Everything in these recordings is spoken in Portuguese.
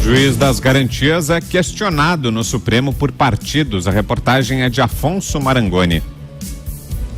Juiz das Garantias é questionado no Supremo por partidos. A reportagem é de Afonso Marangoni.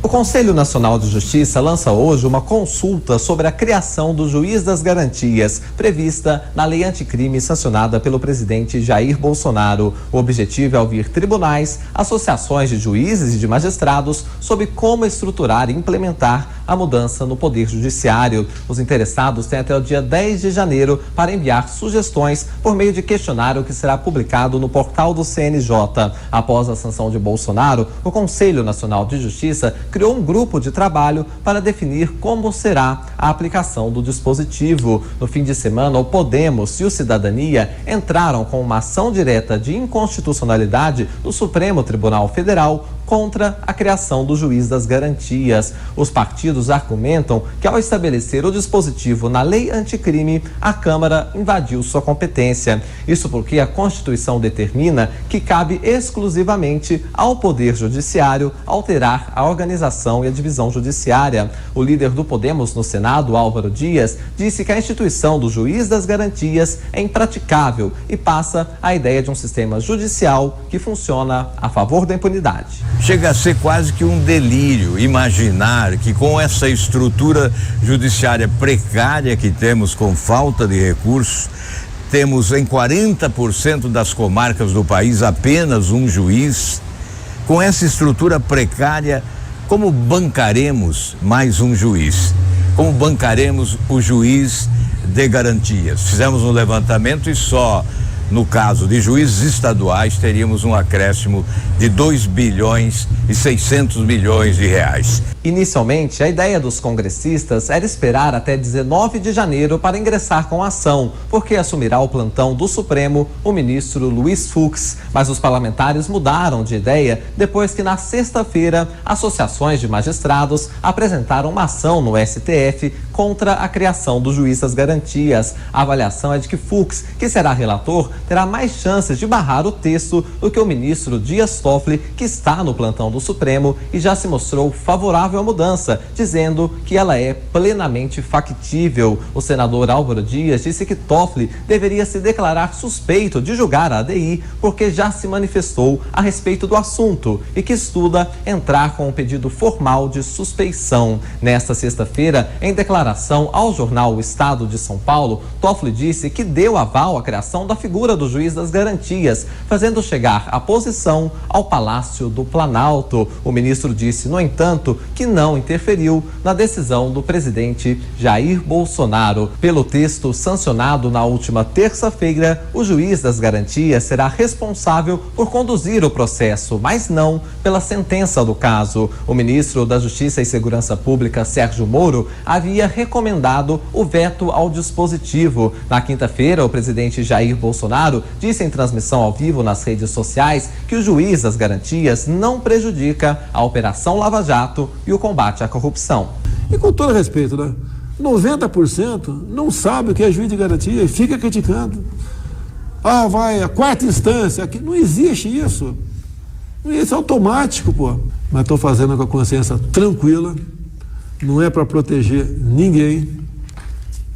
O Conselho Nacional de Justiça lança hoje uma consulta sobre a criação do Juiz das Garantias, prevista na lei anticrime sancionada pelo presidente Jair Bolsonaro. O objetivo é ouvir tribunais, associações de juízes e de magistrados sobre como estruturar e implementar a mudança no Poder Judiciário. Os interessados têm até o dia 10 de janeiro para enviar sugestões por meio de questionário que será publicado no portal do CNJ. Após a sanção de Bolsonaro, o Conselho Nacional de Justiça criou um grupo de trabalho para definir como será a aplicação do dispositivo. No fim de semana, o Podemos e o Cidadania entraram com uma ação direta de inconstitucionalidade no Supremo Tribunal Federal contra a criação do Juiz das Garantias. Os partidos argumentam que, ao estabelecer o dispositivo na lei anticrime, a Câmara invadiu sua competência. Isso porque a Constituição determina que cabe exclusivamente ao Poder Judiciário alterar a organização e a divisão judiciária. O líder do Podemos no Senado, Álvaro Dias, disse que a instituição do Juiz das Garantias é impraticável e passa a ideia de um sistema judicial que funciona a favor da impunidade. Chega a ser quase que um delírio imaginar que, com essa estrutura judiciária precária que temos, com falta de recursos, temos em 40% das comarcas do país apenas um juiz. Com essa estrutura precária, como bancaremos mais um juiz? Como bancaremos o juiz de garantias? Fizemos um levantamento e só no caso de juízes estaduais teríamos um acréscimo de 2 bilhões e 600 milhões de reais. Inicialmente, a ideia dos congressistas era esperar até 19 de janeiro para ingressar com a ação, porque assumirá o plantão do Supremo o ministro Luiz Fux. Mas os parlamentares mudaram de ideia depois que, na sexta-feira, associações de magistrados apresentaram uma ação no STF contra a criação do Juiz das Garantias. A avaliação é de que Fux, que será relator, terá mais chances de barrar o texto do que o ministro Dias Toffoli, que está no plantão do Supremo e já se mostrou favorável à mudança, dizendo que ela é plenamente factível. O senador Álvaro Dias disse que Toffoli deveria se declarar suspeito de julgar a ADI porque já se manifestou a respeito do assunto e que estuda entrar com um pedido formal de suspeição. Nesta sexta-feira, em declaração ao jornal O Estado de São Paulo, Toffoli disse que deu aval à criação da figura do Juiz das Garantias, fazendo chegar a posição ao Palácio do Planalto. O ministro disse, no entanto, que não interferiu na decisão do presidente Jair Bolsonaro. Pelo texto sancionado na última terça-feira, o Juiz das Garantias será responsável por conduzir o processo, mas não pela sentença do caso. O ministro da Justiça e Segurança Pública, Sérgio Moro, havia recomendado o veto ao dispositivo. Na quinta-feira, o presidente Jair Bolsonaro disse em transmissão ao vivo nas redes sociais que o Juiz das Garantias não prejudica a Operação Lava Jato e o combate à corrupção. E com todo respeito, né? 90% não sabe o que é juiz de garantia e fica criticando. Ah, vai, a quarta instância, aqui não existe isso. Isso é automático, pô. Mas estou fazendo com a consciência tranquila, não é para proteger ninguém,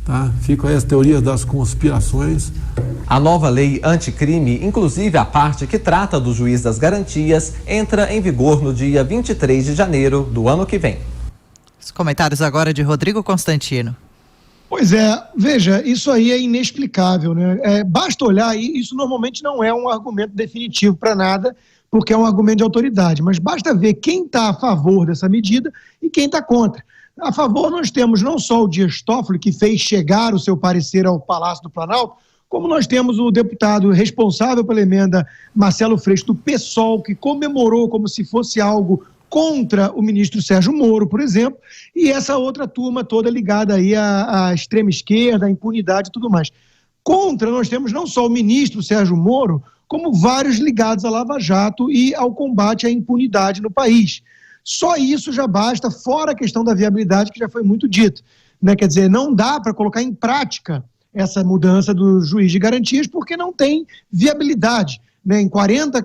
tá? Ficam aí as teorias das conspirações. A nova lei anticrime, inclusive a parte que trata do Juiz das Garantias, entra em vigor no dia 23 de janeiro do ano que vem. Os comentários agora de Rodrigo Constantino. Pois é, veja, isso aí é inexplicável, né? Basta olhar, e isso normalmente não é um argumento definitivo para nada, porque é um argumento de autoridade, mas basta ver quem está a favor dessa medida e quem está contra. A favor nós temos não só o Dias Toffoli, que fez chegar o seu parecer ao Palácio do Planalto, como nós temos o deputado responsável pela emenda, Marcelo Freixo, do PSOL, que comemorou como se fosse algo contra o ministro Sérgio Moro, por exemplo, e essa outra turma toda ligada aí à extrema esquerda, à impunidade e tudo mais. Contra, nós temos não só o ministro Sérgio Moro, como vários ligados à Lava Jato e ao combate à impunidade no país. Só isso já basta, fora a questão da viabilidade, que já foi muito dito, né? Quer dizer, não dá para colocar em prática essa mudança do juiz de garantias porque não tem viabilidade, né? Em 40%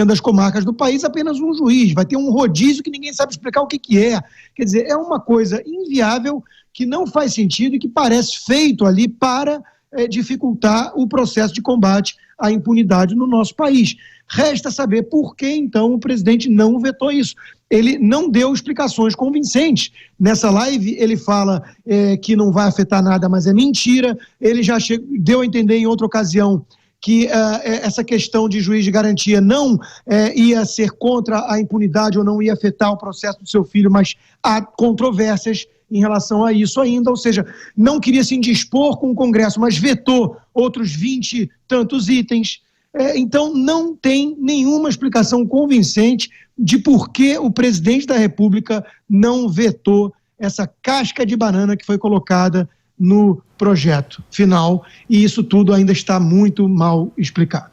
das comarcas do país, apenas um juiz. Vai ter um rodízio que ninguém sabe explicar o que é. Quer dizer, é uma coisa inviável que não faz sentido e que parece feito ali para dificultar o processo de combate à impunidade no nosso país. Resta saber por que, então, o presidente não vetou isso. Ele não deu explicações convincentes. Nessa live, ele fala que não vai afetar nada, mas é mentira. Ele já deu a entender em outra ocasião que essa questão de juiz de garantia não ia ser contra a impunidade ou não ia afetar o processo do seu filho, mas há controvérsias em relação a isso ainda, ou seja, não queria se indispor com o Congresso, mas vetou outros 20 e tantos itens. Então, não tem nenhuma explicação convincente de por que o presidente da República não vetou essa casca de banana que foi colocada no projeto final, e isso tudo ainda está muito mal explicado.